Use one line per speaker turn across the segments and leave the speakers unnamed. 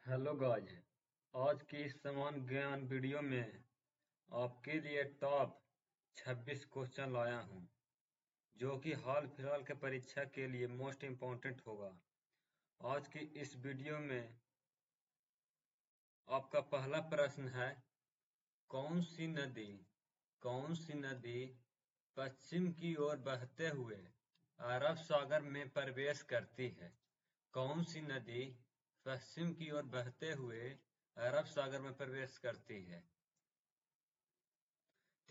Hello guys. आज की इस समान ज्ञान वीडियो में आपके लिए टॉप 26 क्वेश्चन लाया हूं, जो कि हाल फिलहाल के परीक्षा के लिए मोस्ट इम्पोर्टेंट होगा। आज की इस वीडियो में आपका पहला प्रश्न है, कौन सी नदी पश्चिम की ओर बहते हुए अरब सागर में प्रवेश करती है? कौन सी नदी पश्चिम की ओर बहते हुए अरब सागर में प्रवेश करती है?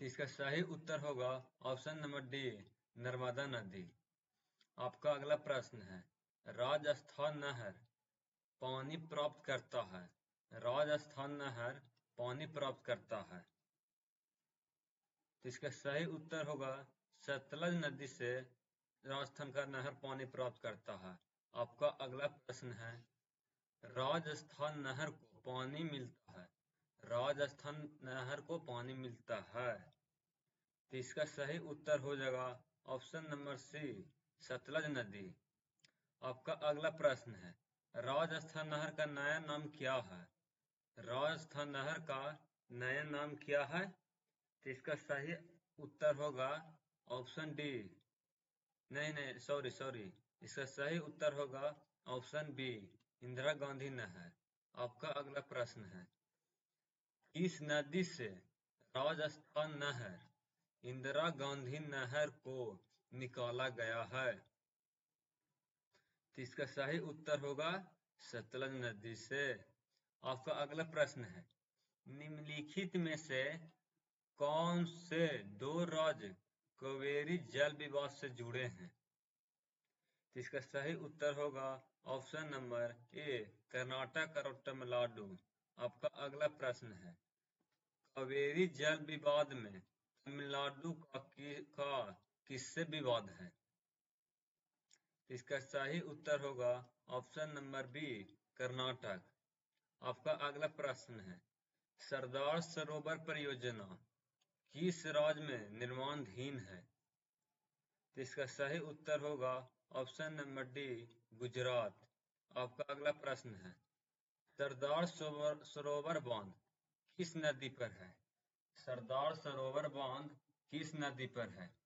तो इसका सही उत्तर होगा ऑप्शन नंबर डी, नर्मदा नदी। आपका अगला प्रश्न है, राजस्थान नहर पानी प्राप्त करता है। राजस्थान नहर पानी प्राप्त करता है। तो इसका सही उत्तर होगा सतलज नदी से राजस्थान का नहर पानी प्राप्त करता है। आपका अगला प्रश्न है, राजस्थान नहर को पानी मिलता है। राजस्थान नहर को पानी मिलता है। तो इसका सही उत्तर हो जाएगा ऑप्शन नंबर सी, सतलज नदी। आपका अगला प्रश्न है, राजस्थान नहर का नया नाम क्या है? राजस्थान नहर का नया नाम क्या है? तो इसका सही उत्तर होगा ऑप्शन डी, नहीं सॉरी, इसका सही उत्तर होगा ऑप्शन बी, इंदिरा गांधी नहर। आपका अगला प्रश्न है, किस नदी से राजस्थान नहर इंदिरा गांधी नहर को निकाला गया है? तो इसका सही उत्तर होगा सतलज नदी से। आपका अगला प्रश्न है, निम्नलिखित में से कौन से दो राज्य कावेरी जल विवाद से जुड़े हैं? तो इसका सही उत्तर होगा ऑप्शन नंबर ए, कर्नाटक और तमिलनाडु। आपका अगला प्रश्न है, कावेरी जल विवाद में तमिलनाडु का किससे विवाद है? इसका सही उत्तर होगा ऑप्शन नंबर बी, कर्नाटक। आपका अगला प्रश्न है, सरदार सरोवर परियोजना किस राज्य में निर्माणाधीन है? तो इसका सही उत्तर होगा ऑप्शन नंबर डी, गुजरात। आपका अगला प्रश्न है, सरदार सरोवर बांध किस नदी पर है? सरदार सरोवर बांध किस नदी पर है?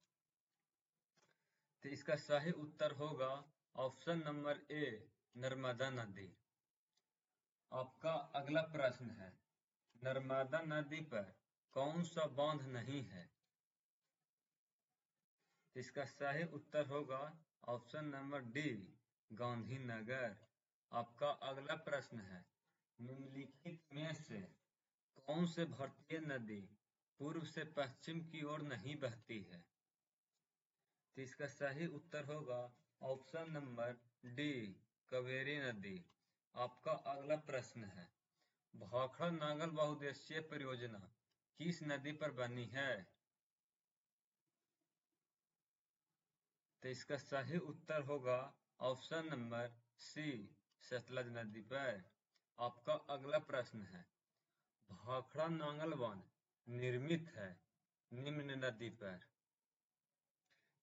तो इसका सही उत्तर होगा ऑप्शन नंबर ए, नर्मदा नदी। आपका अगला प्रश्न है, नर्मदा नदी पर कौन सा बांध नहीं है? तो इसका सही उत्तर होगा ऑप्शन नंबर डी, गांधीनगर। आपका अगला प्रश्न है, निम्नलिखित में से कौन से भारतीय नदी पूर्व से पश्चिम की ओर नहीं बहती है? तो इसका सही उत्तर होगा ऑप्शन नंबर डी, कावेरी नदी। आपका अगला प्रश्न है, भाखड़ा नागल बहुउद्देशीय परियोजना किस नदी पर बनी है? तो इसका सही उत्तर होगा ऑप्शन नंबर सी, सतलज नदी पर। आपका अगला प्रश्न है, भाखड़ा नांगल बांध निर्मित है निम्न नदी पर।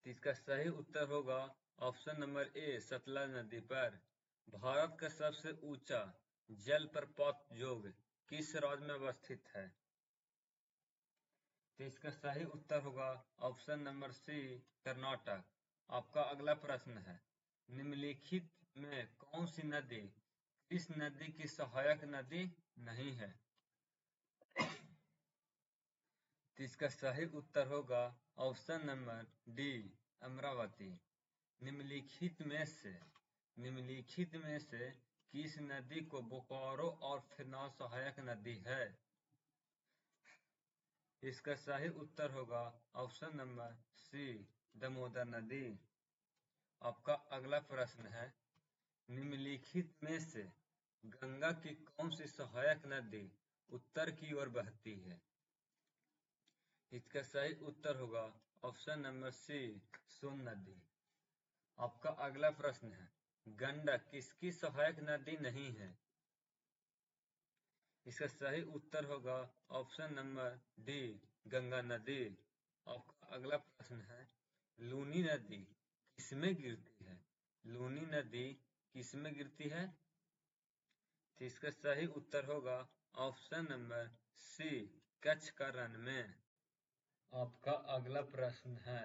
तो इसका सही उत्तर होगा ऑप्शन नंबर ए, सतलज नदी पर। भारत का सबसे ऊंचा जलप्रपात जोग किस राज्य में अवस्थित है? तो इसका सही उत्तर होगा ऑप्शन नंबर सी, कर्नाटक। आपका अगला प्रश्न है, निम्नलिखित में कौन सी नदी इस नदी की सहायक नदी नहीं है? तो इसका सही उत्तर होगा ऑप्शन नंबर डी, अमरावती। निम्नलिखित में से किस नदी को बोकारो और फेना सहायक नदी है? इसका सही उत्तर होगा ऑप्शन नंबर सी, दामोदर नदी। आपका अगला प्रश्न है, निम्नलिखित में से गंगा की कौन सी सहायक नदी उत्तर की ओर बहती है? इसका सही उत्तर होगा ऑप्शन नंबर सी, सोन नदी। आपका अगला प्रश्न है, गंडक किसकी सहायक नदी नहीं है? इसका सही उत्तर होगा ऑप्शन नंबर डी, गंगा नदी। आपका अगला प्रश्न है, लूनी नदी किसमें गिरती है? लूनी नदी किसमें गिरती है? तो इसका सही उत्तर होगा ऑप्शन नंबर सी, कच्छ का रण में। आपका अगला प्रश्न है,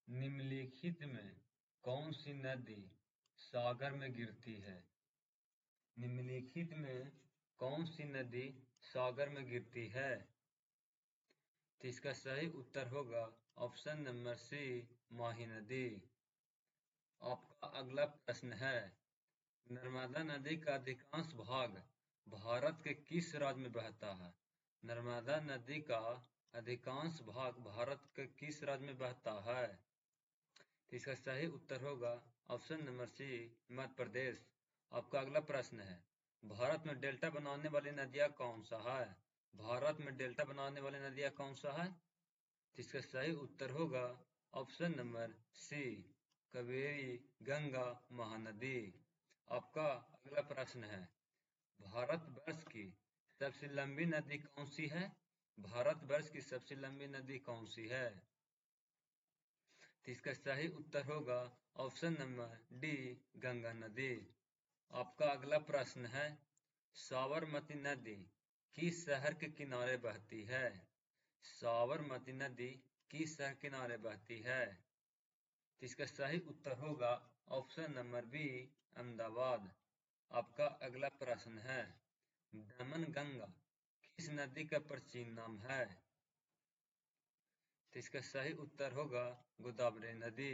निम्नलिखित में कौन सी नदी सागर में गिरती है? निम्नलिखित में कौन सी नदी सागर में गिरती है? तो इसका सही उत्तर होगा ऑप्शन नंबर सी, माही नदी। आपका अगला प्रश्न है, नर्मदा नदी का अधिकांश भाग भारत के किस राज्य में बहता है? नर्मदा नदी का अधिकांश भाग भारत के किस राज्य में बहता है? तो इसका सही उत्तर होगा ऑप्शन नंबर सी, मध्य प्रदेश। आपका अगला प्रश्न है, भारत में डेल्टा बनाने वाली नदियां कौन सा है? भारत में डेल्टा बनाने वाली नदियां कौन सा है? तो इसका सही उत्तर होगा option number C, Kaveri, Ganga, Mahanadi. आपका अगला प्रश्न है, भारतवर्ष की सबसे लंबी नदी कौन सी है? भारतवर्ष की सबसे लंबी नदी कौन सी है? तो इसका सही उत्तर होगा ऑप्शन नंबर डी, गंगा नदी। आपका अगला प्रश्न है, साबरमती नदी किस शहर के किनारे बहती है? साबरमती नदी किस शहर के किनारे बहती है? तो इसका सही उत्तर होगा ऑप्शन नंबर बी, अहमदाबाद। आपका अगला प्रश्न है, दमन गंगा किस नदी का प्राचीन नाम है? तो इसका सही उत्तर होगा गोदावरी नदी।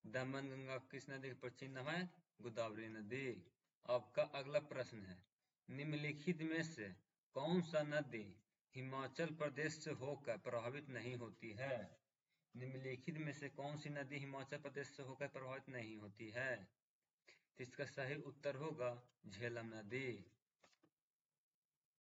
दमन गंगा किस नदी का प्राचीन नाम है? गोदावरी नदी। आपका अगला प्रश्न है, निम्नलिखित में से कौन सा नदी हिमाचल प्रदेश से होकर प्रभावित नहीं होती है? निम्नलिखित में से कौन सी नदी हिमाचल प्रदेश से होकर प्रभावित नहीं होती है? तो इसका सही उत्तर होगा झेलम नदी।